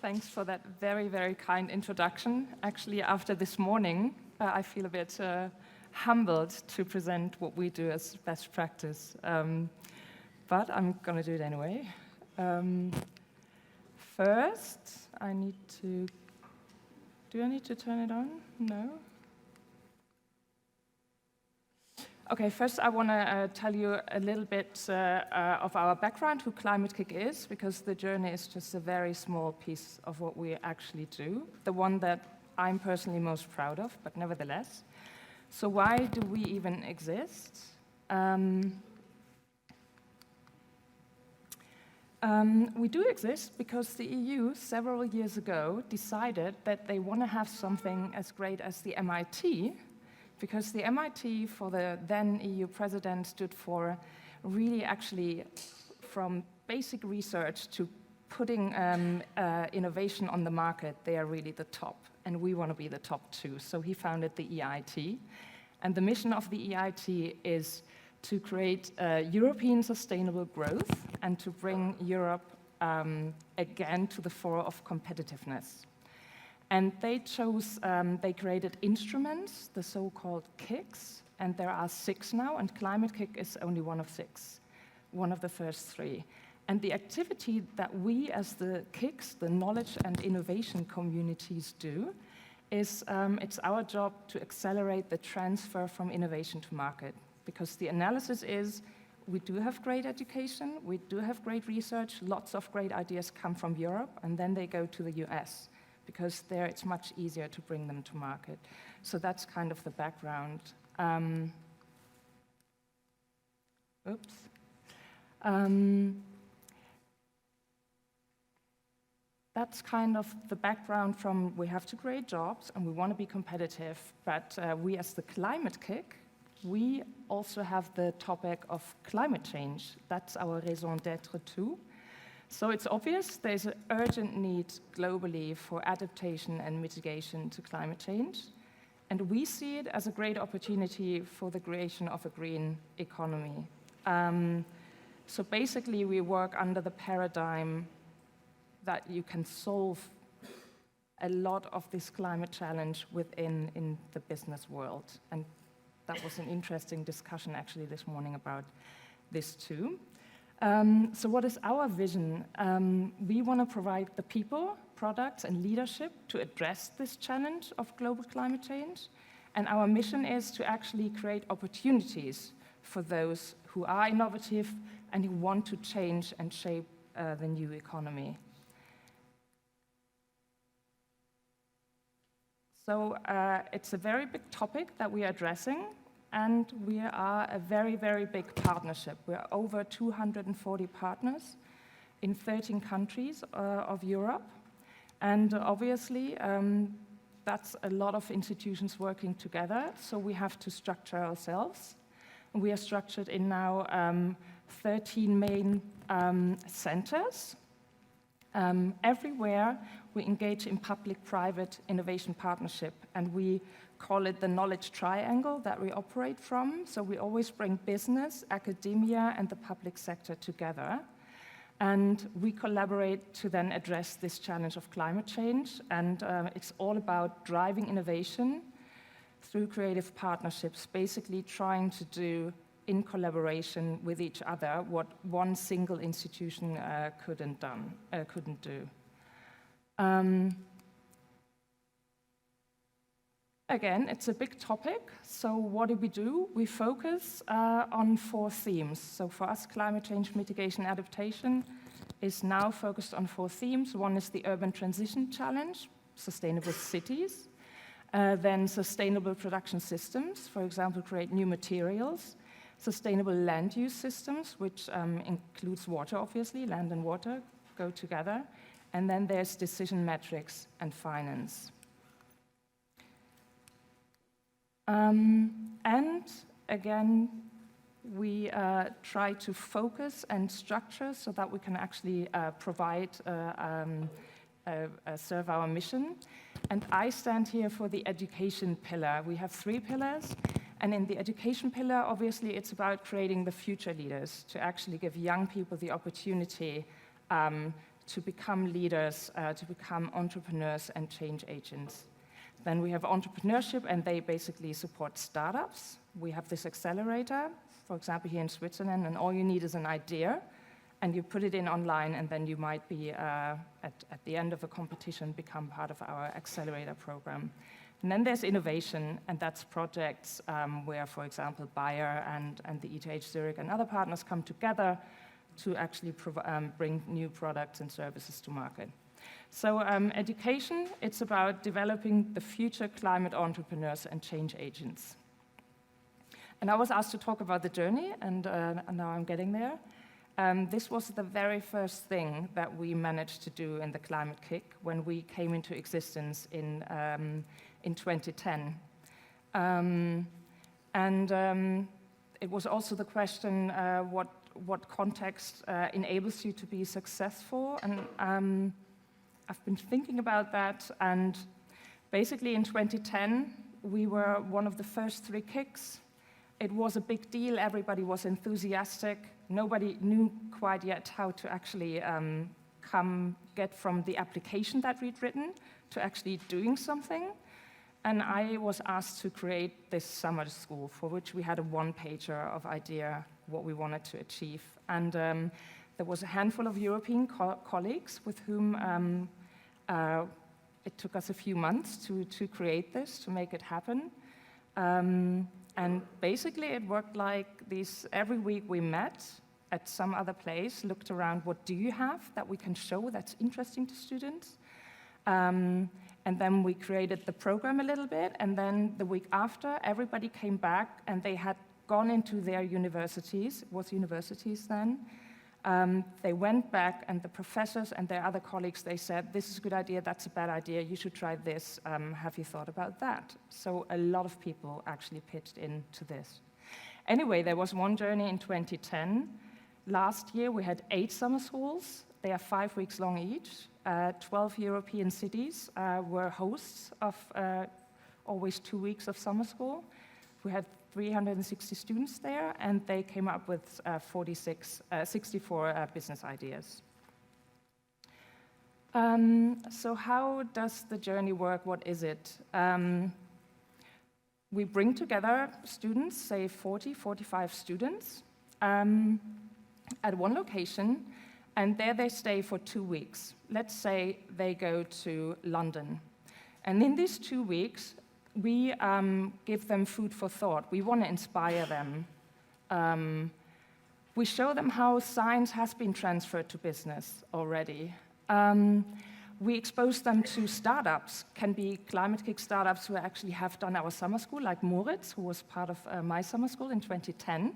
Thanks for that very, very kind introduction. Actually, after this morning, I feel a bit humbled to present what we do as best practice. But I'm going to do it anyway. First, I need to... Do I need to turn it on? No? Okay, first I want to tell you a little bit of our background, who Climate KIC is, because the journey is just a very small piece of what we actually do, the one that I'm personally most proud of, but nevertheless. So why do we even exist? We do exist because the EU, several years ago, decided that they want to have something as great as the MIT, because the MIT, for the then EU president, stood for really actually from basic research to putting innovation on the market. They are really the top, and we want to be the top too. So he founded the EIT, and the mission of the EIT is to create European sustainable growth and to bring Europe again to the fore of competitiveness. And they created instruments, the so-called KICs, and there are 6 now, and Climate KIC is only one of 6, one of the first 3. And the activity that we as the KICs, the knowledge and innovation communities do, is it's our job to accelerate the transfer from innovation to market. Because the analysis is, we do have great education, we do have great research, lots of great ideas come from Europe, and then they go to the US, because there it's much easier to bring them to market. So that's kind of the background. That's kind of the background from we have to create jobs and we want to be competitive, but we as the Climate KIC, we also have the topic of climate change. That's our raison d'être too. So it's obvious there's an urgent need globally for adaptation and mitigation to climate change. And we see it as a great opportunity for the creation of a green economy. So basically, we work under the paradigm that you can solve a lot of this climate challenge in the business world. And that was an interesting discussion actually this morning about this too. So what is our vision? We want to provide the people, products, and leadership to address this challenge of global climate change. And our mission is to actually create opportunities for those who are innovative and who want to change and shape the new economy. So it's a very big topic that we are addressing. And we are a very, very big partnership. We're over 240 partners in 13 countries of Europe. And obviously, that's a lot of institutions working together, so we have to structure ourselves. We are structured in now 13 main centers. Everywhere, we engage in public-private innovation partnership, and we call it the knowledge triangle that we operate from. So we always bring business, academia, and the public sector together. And we collaborate to then address this challenge of climate change. And it's all about driving innovation through creative partnerships, basically trying to do in collaboration with each other what one single institution couldn't do. Again, it's a big topic, so what do? We focus on 4 themes. So for us, climate change, mitigation, adaptation is now focused on 4 themes. One is the urban transition challenge, sustainable cities, then sustainable production systems, for example, create new materials, sustainable land use systems, which includes water, obviously, land and water go together, and then there's decision metrics and finance. And again, we try to focus and structure so that we can actually serve our mission. And I stand here for the education pillar. We have 3 pillars. And in the education pillar, obviously, it's about creating the future leaders to actually give young people the opportunity to become leaders, to become entrepreneurs and change agents. Then we have entrepreneurship, and they basically support startups. We have this Accelerator, for example, here in Switzerland, and all you need is an idea, and you put it in online, and then you might be, at the end of a competition, become part of our Accelerator program. And then there's innovation, and that's projects where, for example, Bayer and the ETH Zurich and other partners come together to actually bring new products and services to market. So education, it's about developing the future climate entrepreneurs and change agents. And I was asked to talk about the journey, and now I'm getting there. This was the very first thing that we managed to do in the Climate KIC when we came into existence in 2010. It was also the question, what context enables you to be successful? And I've been thinking about that, and basically in 2010, we were one of the first 3 KICs. It was a big deal, everybody was enthusiastic. Nobody knew quite yet how to actually get from the application that we'd written to actually doing something. And I was asked to create this summer school, for which we had a one-pager of idea what we wanted to achieve. And there was a handful of European colleagues with whom it took us a few months to create this, to make it happen. And basically it worked like this. Every week we met at some other place, looked around, what do you have that we can show that's interesting to students? And then we created the program a little bit, and then the week after, everybody came back and they had gone into their universities. It was universities then. They went back, and the professors and their other colleagues, they said, this is a good idea, that's a bad idea, you should try this, have you thought about that? So a lot of people actually pitched into this. Anyway, there was one journey in 2010. Last year, we had 8 summer schools. They are 5 weeks long each. 12 European cities were hosts of always 2 weeks of summer school. We had 360 students there, and they came up with 64 business ideas. So how does the journey work? What is it? We bring together students, say 40, 45 students, at one location, and there they stay for 2 weeks. Let's say they go to London. And in these 2 weeks, we give them food for thought. We want to inspire them. We show them how science has been transferred to business already. We expose them to startups, can be Climate KIC startups who actually have done our summer school, like Moritz, who was part of my summer school in 2010.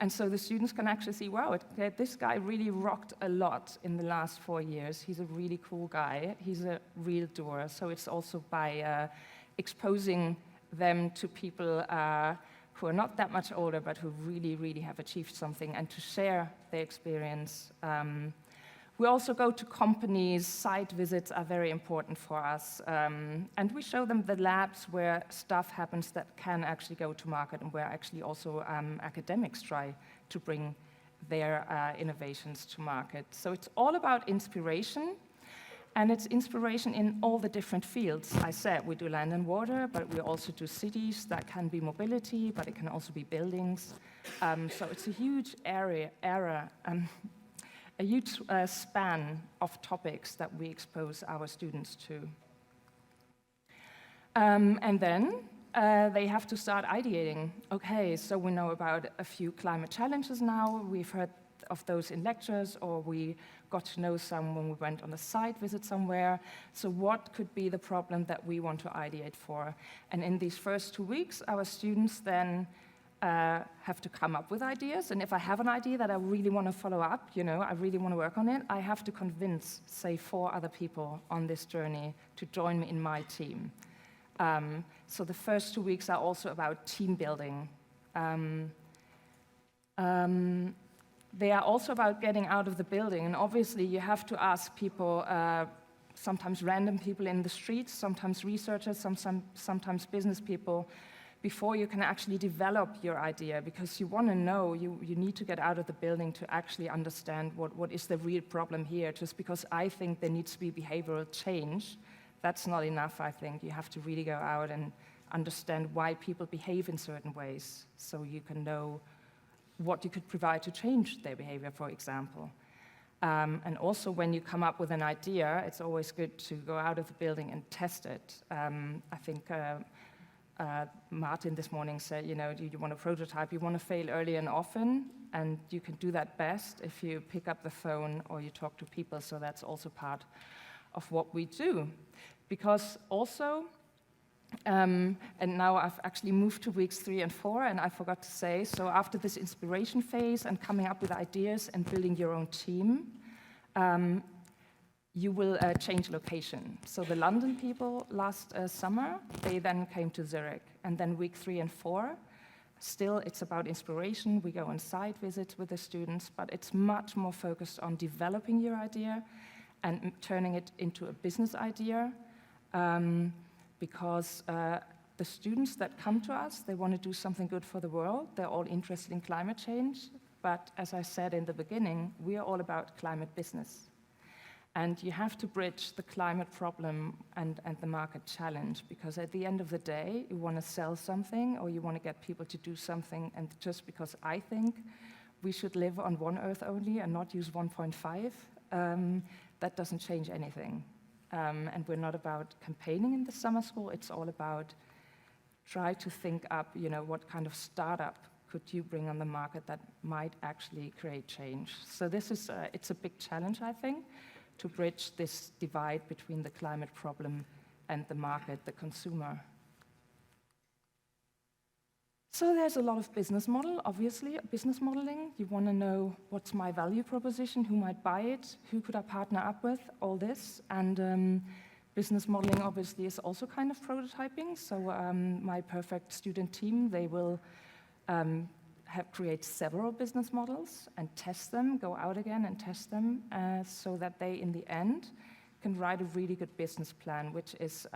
And so the students can actually see, wow, this guy really rocked a lot in the last 4 years. He's a really cool guy. He's a real doer. So it's also by exposing them to people who are not that much older, but who really, really have achieved something, and to share their experience. We also go to companies. Site visits are very important for us. And we show them the labs where stuff happens that can actually go to market, and where actually also academics try to bring their innovations to market. So it's all about inspiration. And it's inspiration in all the different fields. I said we do land and water, but we also do cities. That can be mobility, but it can also be buildings. So it's a huge a huge span of topics that we expose our students to. And then they have to start ideating. Okay, so we know about a few climate challenges now. We've heard of those in lectures, or we got to know some when we went on a site visit somewhere. So what could be the problem that we want to ideate for? And in these first 2 weeks, our students then have to come up with ideas. And if I have an idea that I really want to follow up, I really want to work on it, I have to convince, say, 4 other people on this journey to join me in my team. So the first 2 weeks are also about team building. They are also about getting out of the building, and obviously you have to ask people, sometimes random people in the streets, sometimes researchers, sometimes business people, before you can actually develop your idea, because you want to know, you need to get out of the building to actually understand what is the real problem here. Just because I think there needs to be behavioral change, that's not enough, I think. You have to really go out and understand why people behave in certain ways, so you can know what you could provide to change their behavior, for example. And also, when you come up with an idea, it's always good to go out of the building and test it. I think Martin this morning said, you want to prototype, you want to fail early and often, and you can do that best if you pick up the phone or you talk to people, so that's also part of what we do. Because also, and now I've actually moved to weeks 3 and 4, and I forgot to say, so after this inspiration phase and coming up with ideas and building your own team, you will change location. So the London people last summer, they then came to Zurich. And then week 3 and 4, still it's about inspiration. We go on site visits with the students, but it's much more focused on developing your idea and turning it into a business idea. Because the students that come to us, they want to do something good for the world. They're all interested in climate change. But as I said in the beginning, we are all about climate business. And you have to bridge the climate problem and the market challenge, because at the end of the day, you want to sell something or you want to get people to do something, and just because I think we should live on one Earth only and not use 1.5, that doesn't change anything. And we're not about campaigning in the summer school, it's all about try to think up, what kind of startup could you bring on the market that might actually create change. So this is, it's a big challenge, I think, to bridge this divide between the climate problem and the market, the consumer. So there's a lot of business model, obviously, business modeling. You want to know what's my value proposition, who might buy it, who could I partner up with, all this. And business modeling, obviously, is also kind of prototyping. So my perfect student team, they will create several business models and test them, go out again and test them, so that they, in the end, can write a really good business plan, which is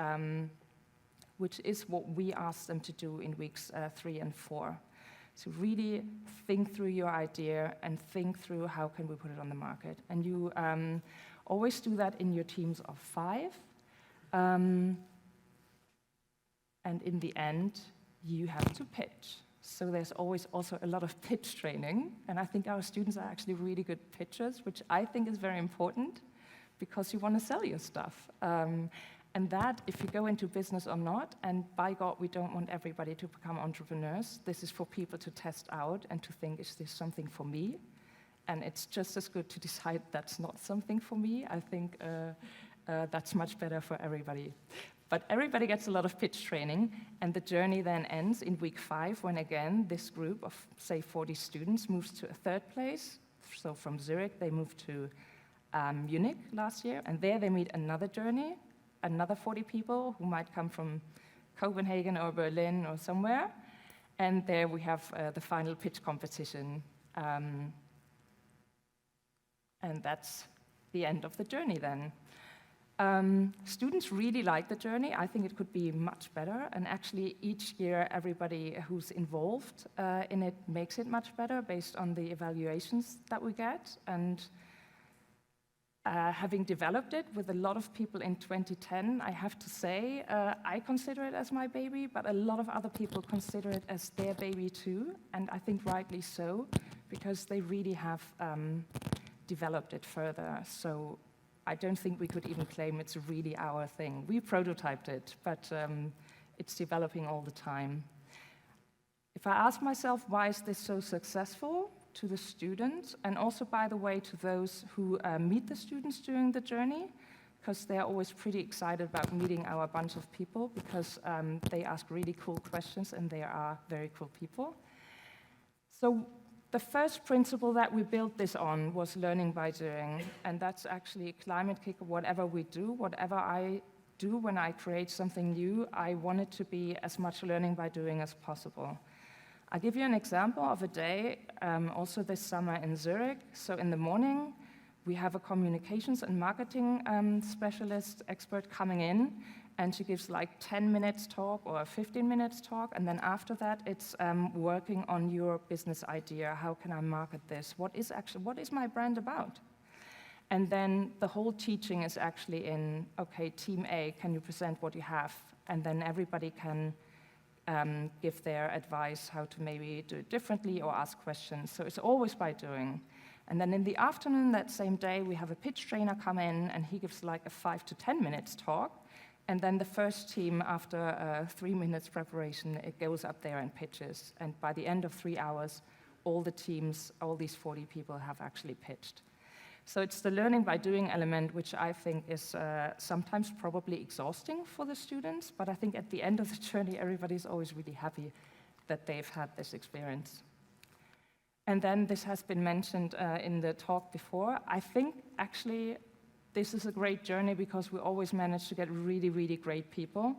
what we ask them to do in weeks 3 and 4. So really think through your idea and think through how can we put it on the market. And you always do that in your teams of 5. And in the end, you have to pitch. So there's always also a lot of pitch training. And I think our students are actually really good pitchers, which I think is very important, because you want to sell your stuff. And that, if you go into business or not, and by God, we don't want everybody to become entrepreneurs. This is for people to test out and to think, is this something for me? And it's just as good to decide that's not something for me. I think that's much better for everybody. But everybody gets a lot of pitch training, and the journey then ends in week 5, when again, this group of, say, 40 students moves to a 3rd place. So from Zurich, they moved to Munich last year, and there they meet another journey, another 40 people who might come from Copenhagen or Berlin or somewhere. And there we have the final pitch competition. And that's the end of the journey then. Students really like the journey. I think it could be much better. And actually, each year, everybody who's involved in it makes it much better based on the evaluations that we get. And having developed it with a lot of people in 2010, I have to say, I consider it as my baby, but a lot of other people consider it as their baby too, and I think rightly so, because they really have developed it further. So I don't think we could even claim it's really our thing. We prototyped it, but it's developing all the time. If I ask myself, why is this so successful? To the students, and also, by the way, to those who meet the students during the journey, because they're always pretty excited about meeting our bunch of people, because they ask really cool questions, and they are very cool people. So the first principle that we built this on was learning by doing, and that's actually Climate KIC. Whatever we do, whatever I do when I create something new, I want it to be as much learning by doing as possible. I'll give you an example of a day, also this summer in Zurich. So in the morning, we have a communications and marketing specialist expert coming in, and she gives like 10 minutes talk or a 15 minutes talk, and then after that it's working on your business idea. How can I market this? What is my brand about? And then the whole teaching is actually in, okay, team A, can you present what you have? And then everybody can give their advice how to maybe do it differently or ask questions. So it's always by doing. And then in the afternoon that same day, we have a pitch trainer come in, and he gives like a 5 to 10 minutes talk. And then the first team, after 3 minutes preparation, it goes up there and pitches. And by the end of 3 hours, all the teams, all these 40 people have actually pitched. So it's the learning by doing element, which I think is sometimes probably exhausting for the students, but I think at the end of the journey, everybody's always really happy that they've had this experience. And then this has been mentioned in the talk before. I think actually this is a great journey because we always manage to get really, really great people.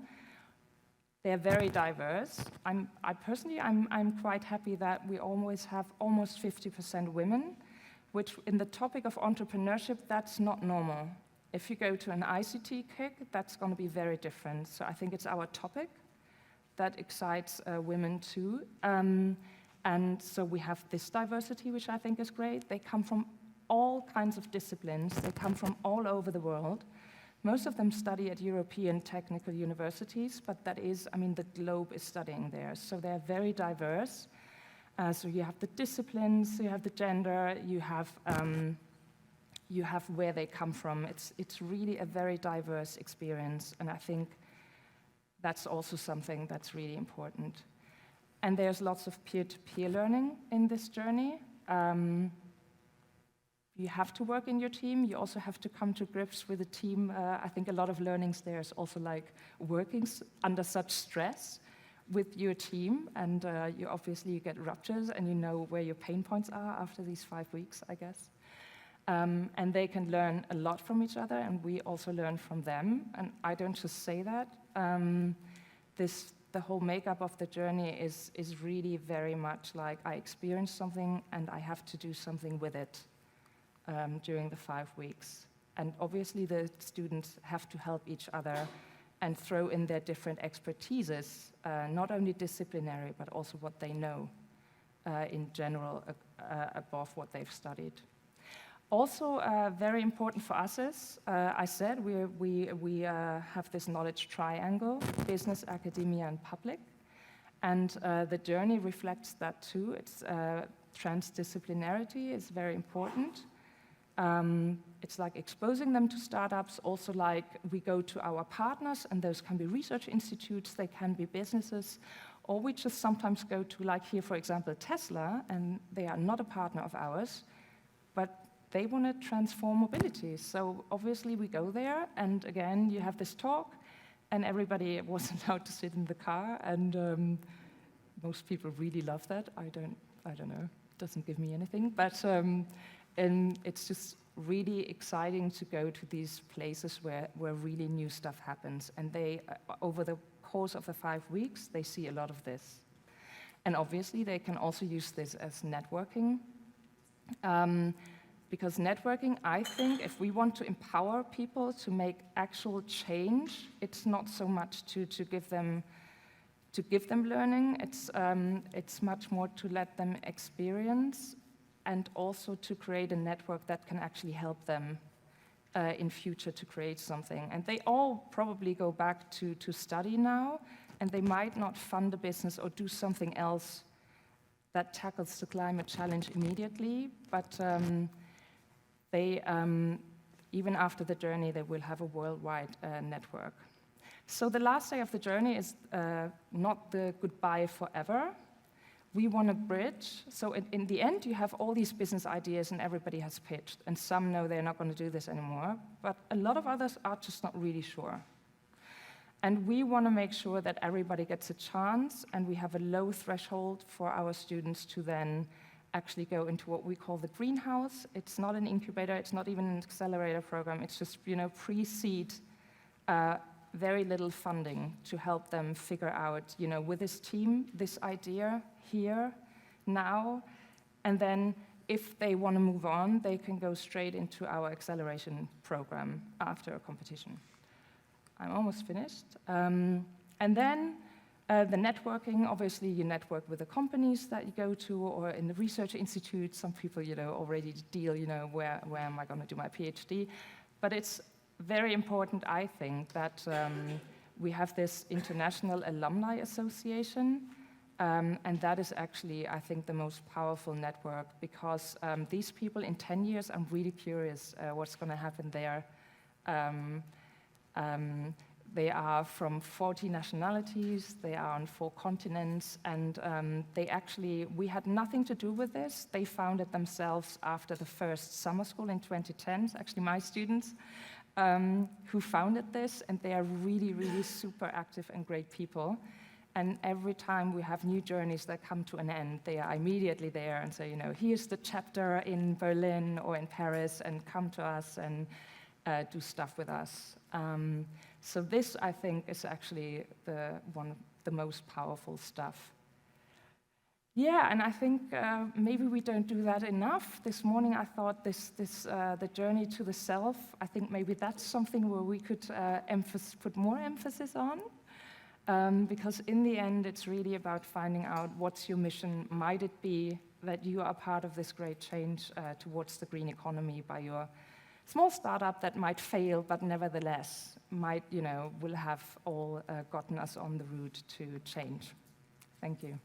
They're very diverse. I'm quite happy that we always have almost 50% women, which in the topic of entrepreneurship, that's not normal. If you go to an ICT KIC, that's going to be very different. So I think it's our topic that excites women too. And so we have this diversity, which I think is great. They come from all kinds of disciplines. They come from all over the world. Most of them study at European technical universities, but that is, I mean, the globe is studying there. So they're very diverse. So you have the disciplines, you have the gender, you have where they come from. It's really a very diverse experience, and I think that's also something that's really important. And there's lots of peer-to-peer learning in this journey. You have to work in your team. You also have to come to grips with a team. I think a lot of learnings there is also like working under such stress with your team, and you get ruptures, and you know where your pain points are after these 5 weeks, I guess. And they can learn a lot from each other, and we also learn from them. And I don't just say that. The whole makeup of the journey is really very much like I experienced something, and I have to do something with it during the 5 weeks. And obviously, the students have to help each other and throw in their different expertises, not only disciplinary, but also what they know in general above what they've studied. Also, very important for us is, I said, we have this knowledge triangle, business, academia, and public. And the journey reflects that too. It's transdisciplinarity is very important. It's like exposing them to startups, also like we go to our partners, and those can be research institutes, they can be businesses, or we just sometimes go to, like here, for example, Tesla, and they are not a partner of ours, but they want to transform mobility. So obviously we go there, and again, you have this talk, and everybody was allowed to sit in the car, and most people really love that. I don't know, it doesn't give me anything, but and it's just really exciting to go to these places where really new stuff happens. And they, over the course of the 5 weeks, they see a lot of this. And obviously, they can also use this as networking. Because networking, I think, if we want to empower people to make actual change, it's not so much to give them learning. It's much more to let them experience, and also to create a network that can actually help them in future to create something. And they all probably go back to study now, and they might not fund a business or do something else that tackles the climate challenge immediately, but they, even after the journey, they will have a worldwide network. So the last day of the journey is not the goodbye forever. We want to bridge. So in the end, you have all these business ideas and everybody has pitched, and some know they're not going to do this anymore, but a lot of others are just not really sure. And we want to make sure that everybody gets a chance, and we have a low threshold for our students to then actually go into what we call the greenhouse. It's not an incubator, it's not even an accelerator program, it's just, pre-seed, very little funding to help them figure out, with this team, this idea here, now, and then if they want to move on, they can go straight into our acceleration program after a competition. I'm almost finished. And then the networking, obviously you network with the companies that you go to or in the research institute. Some people, already deal, where am I going to do my PhD? But it's very important, I think, that we have this International Alumni Association, and that is actually, I think, the most powerful network because these people in 10 years, I'm really curious what's going to happen there. They are from 40 nationalities, they are on 4 continents, and we had nothing to do with this. They founded themselves after the first summer school in 2010, it's actually my students who founded this, and they are really, really super active and great people. And every time we have new journeys that come to an end, they are immediately there and say, here's the chapter in Berlin or in Paris, and come to us and do stuff with us. So this, I think, is actually one of the most powerful stuff. Yeah, and I think maybe we don't do that enough. This morning I thought the journey to the self, I think maybe that's something where we could put more emphasis on. Because in the end, it's really about finding out what's your mission. Might it be that you are part of this great change towards the green economy by your small startup that might fail, but nevertheless will have all gotten us on the route to change. Thank you.